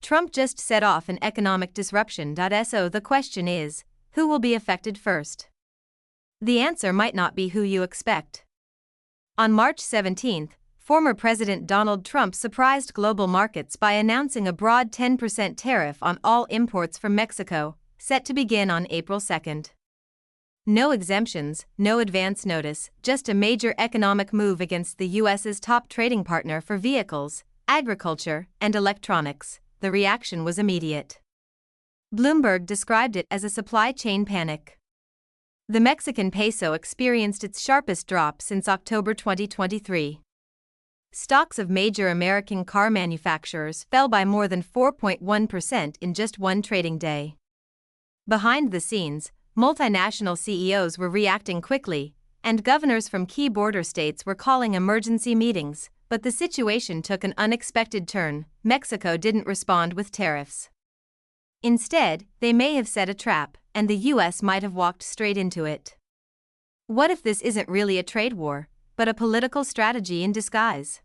Trump just set off an economic disruption. So the question is, who will be affected first? The answer might not be who you expect. On March 17, former President Donald Trump surprised global markets by announcing a broad 10% tariff on all imports from Mexico, set to begin on April 2. No exemptions, no advance notice, just a major economic move against the U.S.'s top trading partner for vehicles, agriculture, and electronics. The reaction was immediate. Bloomberg described it as a supply chain panic. The Mexican peso experienced its sharpest drop since October 2023. Stocks of major American car manufacturers fell by more than 4.1% in just one trading day. Behind the scenes, multinational CEOs were reacting quickly, and governors from key border states were calling emergency meetings, but the situation took an unexpected turn. Mexico didn't respond with tariffs. Instead, they may have set a trap, and the U.S. might have walked straight into it. What if this isn't really a trade war, but a political strategy in disguise?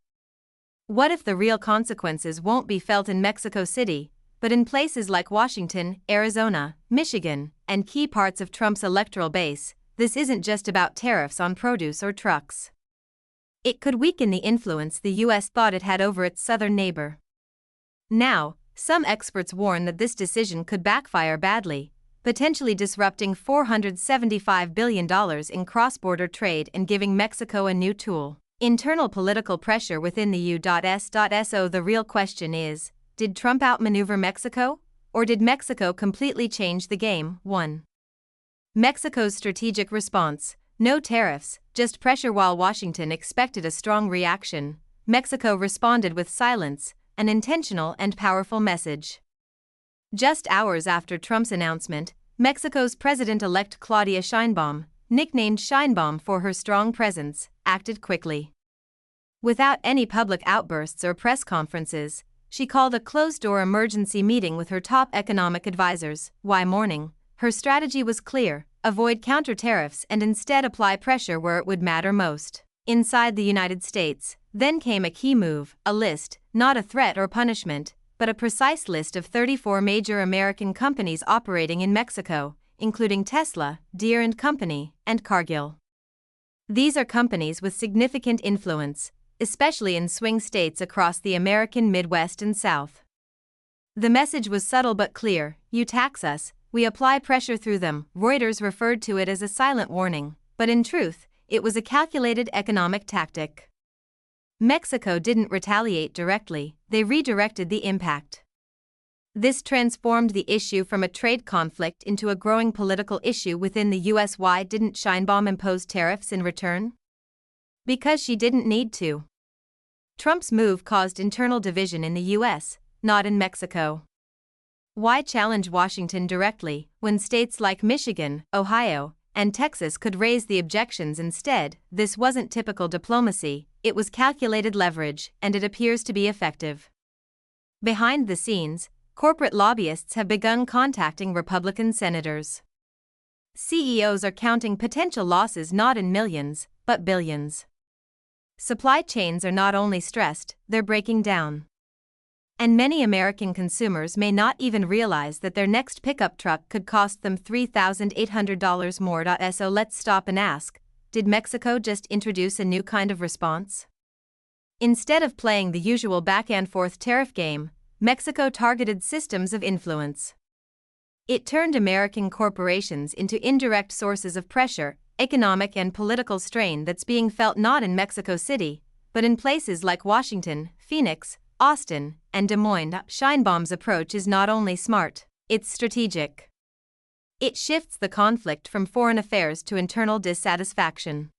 What if the real consequences won't be felt in Mexico City, but in places like Washington, Arizona, Michigan, and key parts of Trump's electoral base? This isn't just about tariffs on produce or trucks. It could weaken the influence the U.S. thought it had over its southern neighbor. Now, some experts warn that this decision could backfire badly, potentially disrupting $475 billion in cross-border trade and giving Mexico a new tool. Internal political pressure within the U.S.So the real question is, did Trump outmaneuver Mexico, or did Mexico completely change the game? 1. Mexico's strategic response: no tariffs, just pressure. While Washington expected a strong reaction, Mexico responded with silence, an intentional and powerful message. Just hours after Trump's announcement, Mexico's president-elect Claudia Sheinbaum, nicknamed Sheinbaum for her strong presence, acted quickly. Without any public outbursts or press conferences, she called a closed-door emergency meeting with her top economic advisors. Why morning? Her strategy was clear: avoid counter-tariffs and instead apply pressure where it would matter most. Inside the United States, then came a key move: a list, not a threat or punishment, but a precise list of 34 major American companies operating in Mexico, including Tesla, Deere & Company, and Cargill. These are companies with significant influence, especially in swing states across the American Midwest and South. The message was subtle but clear: you tax us, we apply pressure through them. Reuters referred to it as a silent warning, but in truth, it was a calculated economic tactic. Mexico didn't retaliate directly, they redirected the impact. This transformed the issue from a trade conflict into a growing political issue within the U.S. Why didn't Sheinbaum impose tariffs in return? Because she didn't need to. Trump's move caused internal division in the U.S., not in Mexico. Why challenge Washington directly, when states like Michigan, Ohio, and Texas could raise the objections instead? This wasn't typical diplomacy, it was calculated leverage, and it appears to be effective. Behind the scenes, corporate lobbyists have begun contacting Republican senators. CEOs are counting potential losses not in millions, but billions. Supply chains are not only stressed, they're breaking down. And many American consumers may not even realize that their next pickup truck could cost them $3,800 more. So let's stop and ask, did Mexico just introduce a new kind of response? Instead of playing the usual back-and-forth tariff game, Mexico targeted systems of influence. It turned American corporations into indirect sources of pressure, economic and political strain that's being felt not in Mexico City, but in places like Washington, Phoenix, Austin, and Des Moines. Sheinbaum's approach is not only smart, it's strategic. It shifts the conflict from foreign affairs to internal dissatisfaction.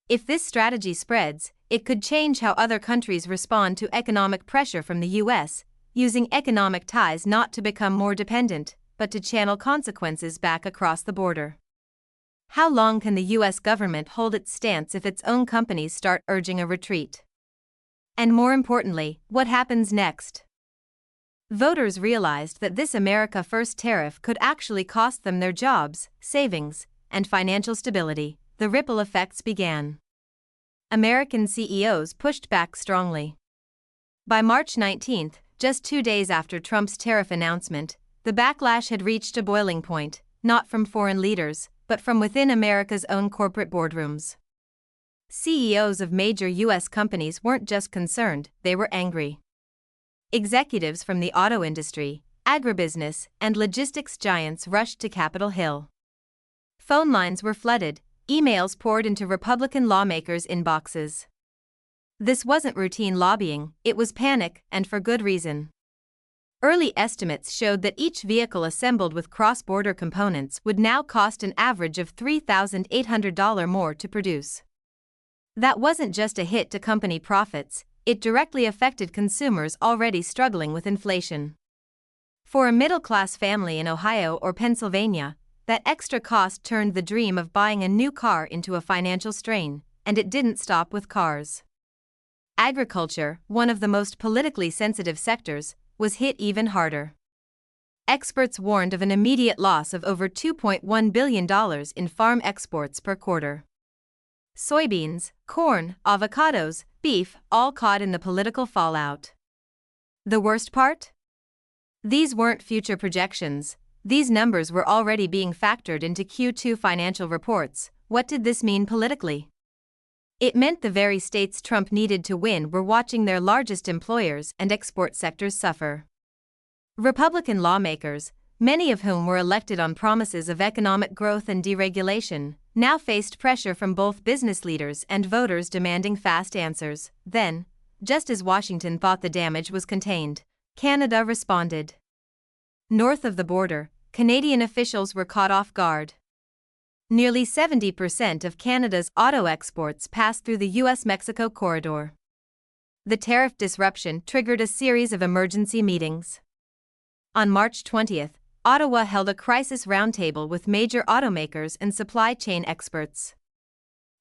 If this strategy spreads, it could change how other countries respond to economic pressure from the U.S., using economic ties not to become more dependent, but to channel consequences back across the border. How long can the U.S. government hold its stance if its own companies start urging a retreat? And more importantly, what happens next? Voters realized that this America First tariff could actually cost them their jobs, savings, and financial stability. The ripple effects began. American CEOs pushed back strongly. By March 19, just 2 days after Trump's tariff announcement, the backlash had reached a boiling point, not from foreign leaders, but from within America's own corporate boardrooms. CEOs of major U.S. companies weren't just concerned, they were angry. Executives from the auto industry, agribusiness, and logistics giants rushed to Capitol Hill. Phone lines were flooded, emails poured into Republican lawmakers' inboxes. This wasn't routine lobbying, it was panic, and for good reason. Early estimates showed that each vehicle assembled with cross-border components would now cost an average of $3,800 more to produce. That wasn't just a hit to company profits, it directly affected consumers already struggling with inflation. For a middle-class family in Ohio or Pennsylvania, that extra cost turned the dream of buying a new car into a financial strain, and it didn't stop with cars. Agriculture, one of the most politically sensitive sectors, was hit even harder. Experts warned of an immediate loss of over $2.1 billion in farm exports per quarter. Soybeans, corn, avocados, beef, all caught in the political fallout. The worst part? These weren't future projections, these numbers were already being factored into Q2 financial reports. What did this mean politically? It meant the very states Trump needed to win were watching their largest employers and export sectors suffer. Republican lawmakers, many of whom were elected on promises of economic growth and deregulation, now faced pressure from both business leaders and voters demanding fast answers. Then, just as Washington thought the damage was contained, Canada responded. North of the border, Canadian officials were caught off guard. Nearly 70% of Canada's auto exports pass through the US-Mexico corridor. The tariff disruption triggered a series of emergency meetings. On March 20, Ottawa held a crisis roundtable with major automakers and supply chain experts.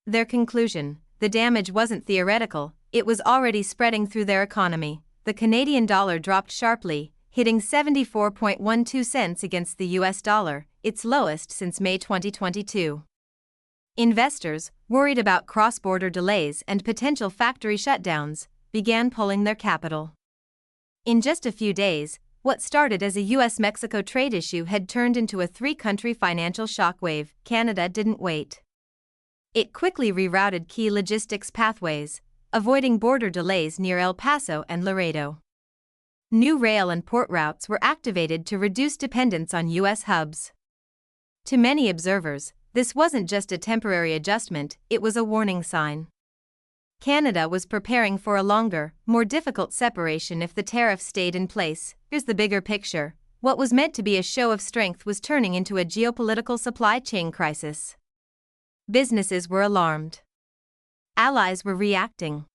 Their conclusion: the damage wasn't theoretical, it was already spreading through their economy. The Canadian dollar dropped sharply, hitting 74.12 cents against the US dollar, its lowest since May 2022. Investors, worried about cross-border delays and potential factory shutdowns, began pulling their capital. In just a few days, what started as a US-Mexico trade issue had turned into a three-country financial shockwave. Canada didn't wait. It quickly rerouted key logistics pathways, avoiding border delays near El Paso and Laredo. New rail and port routes were activated to reduce dependence on US hubs. To many observers, this wasn't just a temporary adjustment, it was a warning sign. Canada was preparing for a longer, more difficult separation if the tariffs stayed in place. Here's the bigger picture: what was meant to be a show of strength was turning into a geopolitical supply chain crisis. Businesses were alarmed. Allies were reacting.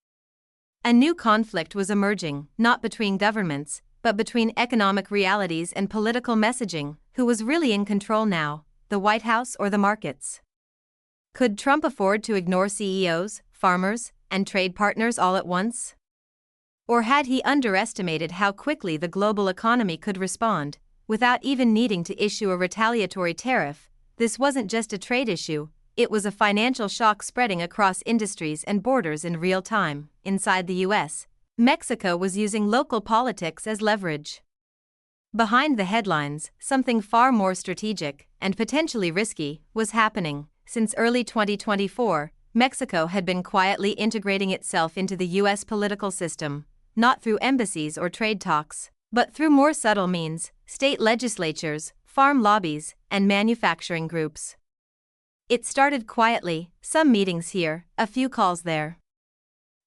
A new conflict was emerging, not between governments, but between economic realities and political messaging. Who was really in control now, the White House or the markets? Could Trump afford to ignore CEOs, farmers, and trade partners all at once? Or had he underestimated how quickly the global economy could respond, without even needing to issue a retaliatory tariff? This wasn't just a trade issue, it was a financial shock spreading across industries and borders in real time. Inside the US, Mexico was using local politics as leverage. Behind the headlines, something far more strategic, and potentially risky, was happening. Since early 2024, Mexico had been quietly integrating itself into the US political system, not through embassies or trade talks, but through more subtle means: state legislatures, farm lobbies, and manufacturing groups. It started quietly, some meetings here, a few calls there.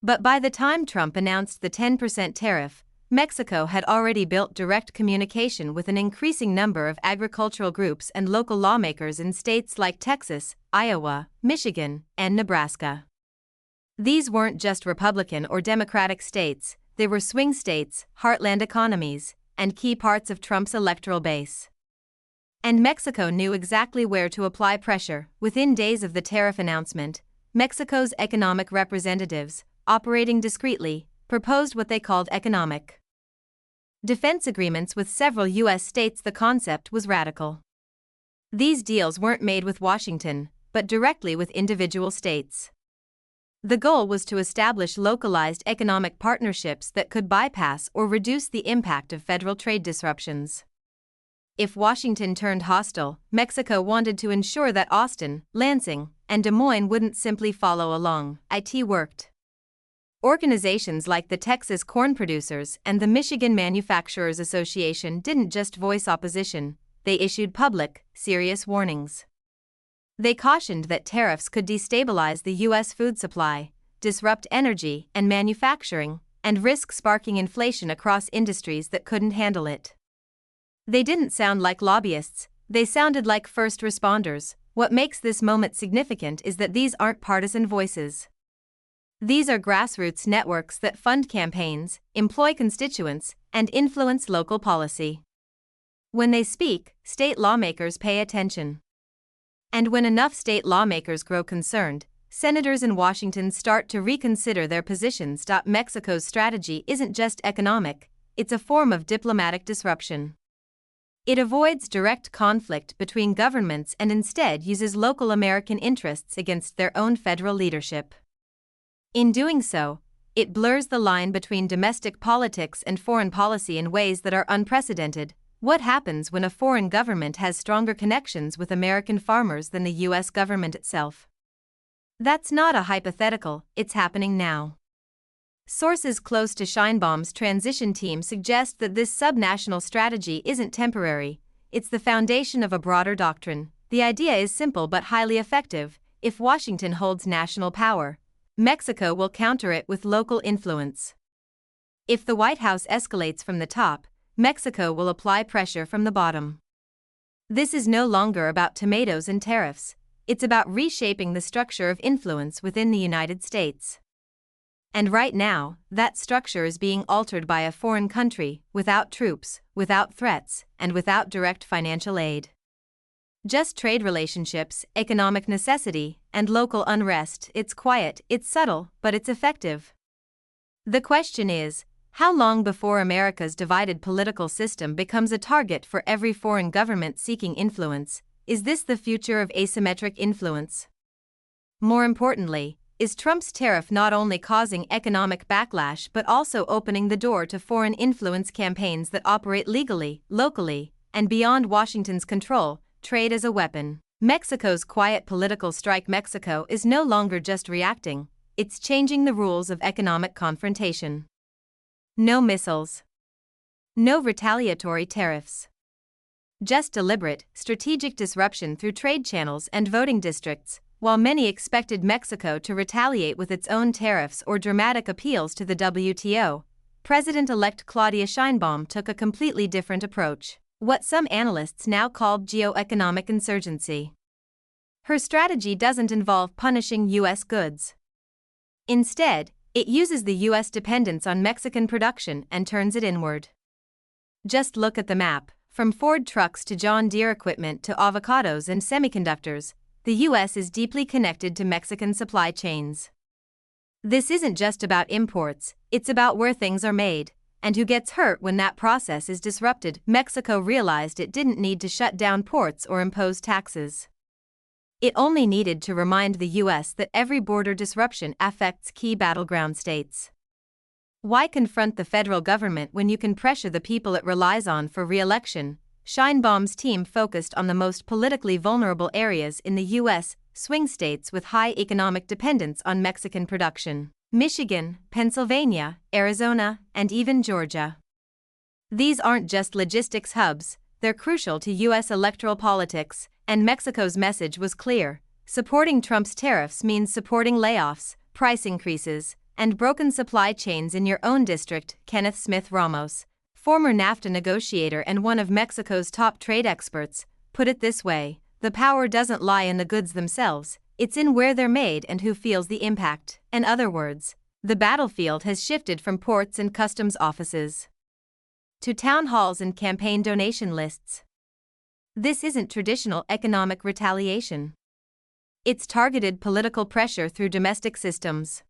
But by the time Trump announced the 10% tariff, Mexico had already built direct communication with an increasing number of agricultural groups and local lawmakers in states like Texas, Iowa, Michigan, and Nebraska. These weren't just Republican or Democratic states, they were swing states, heartland economies, and key parts of Trump's electoral base. And Mexico knew exactly where to apply pressure. Within days of the tariff announcement, Mexico's economic representatives, operating discreetly, proposed what they called economic defense agreements with several U.S. states. The concept was radical. These deals weren't made with Washington, but directly with individual states. The goal was to establish localized economic partnerships that could bypass or reduce the impact of federal trade disruptions. If Washington turned hostile, Mexico wanted to ensure that Austin, Lansing, and Des Moines wouldn't simply follow along. It worked. Organizations like the Texas Corn Producers and the Michigan Manufacturers Association didn't just voice opposition, they issued public, serious warnings. They cautioned that tariffs could destabilize the U.S. food supply, disrupt energy and manufacturing, and risk sparking inflation across industries that couldn't handle it. They didn't sound like lobbyists, they sounded like first responders. What makes this moment significant is that these aren't partisan voices. These are grassroots networks that fund campaigns, employ constituents, and influence local policy. When they speak, state lawmakers pay attention. And when enough state lawmakers grow concerned, senators in Washington start to reconsider their positions. Mexico's strategy isn't just economic, it's a form of diplomatic disruption. It avoids direct conflict between governments and instead uses local American interests against their own federal leadership. In doing so, it blurs the line between domestic politics and foreign policy in ways that are unprecedented. What happens when a foreign government has stronger connections with American farmers than the U.S. government itself? That's not a hypothetical, it's happening now. Sources close to Sheinbaum's transition team suggest that this subnational strategy isn't temporary, it's the foundation of a broader doctrine. The idea is simple but highly effective. If Washington holds national power, Mexico will counter it with local influence. If the White House escalates from the top, Mexico will apply pressure from the bottom. This is no longer about tomatoes and tariffs, it's about reshaping the structure of influence within the United States. And right now, that structure is being altered by a foreign country, without troops, without threats, and without direct financial aid. Just trade relationships, economic necessity, and local unrest. It's quiet, it's subtle, but it's effective. The question is, how long before America's divided political system becomes a target for every foreign government seeking influence? Is this the future of asymmetric influence? More importantly, is Trump's tariff not only causing economic backlash but also opening the door to foreign influence campaigns that operate legally, locally, and beyond Washington's control? Trade as a weapon. Mexico's quiet political strike. Mexico is no longer just reacting, it's changing the rules of economic confrontation. No missiles. No retaliatory tariffs. Just deliberate, strategic disruption through trade channels and voting districts. While many expected Mexico to retaliate with its own tariffs or dramatic appeals to the WTO, President-elect Claudia Sheinbaum took a completely different approach. What some analysts now call geoeconomic insurgency. Her strategy doesn't involve punishing U.S. goods. Instead, it uses the U.S. dependence on Mexican production and turns it inward. Just look at the map. From Ford trucks to John Deere equipment to avocados and semiconductors, the U.S. is deeply connected to Mexican supply chains. This isn't just about imports, it's about where things are made, and who gets hurt when that process is disrupted. Mexico realized it didn't need to shut down ports or impose taxes. It only needed to remind the U.S. that every border disruption affects key battleground states. Why confront the federal government when you can pressure the people it relies on for re-election? Sheinbaum's team focused on the most politically vulnerable areas in the U.S., swing states with high economic dependence on Mexican production. Michigan, Pennsylvania, Arizona, and even Georgia. These aren't just logistics hubs, they're crucial to U.S. electoral politics, and Mexico's message was clear. Supporting Trump's tariffs means supporting layoffs, price increases, and broken supply chains in your own district. Kenneth Smith Ramos, former NAFTA negotiator and one of Mexico's top trade experts, put it this way: the power doesn't lie in the goods themselves, it's in where they're made and who feels the impact. In other words, the battlefield has shifted from ports and customs offices to town halls and campaign donation lists. This isn't traditional economic retaliation. It's targeted political pressure through domestic systems.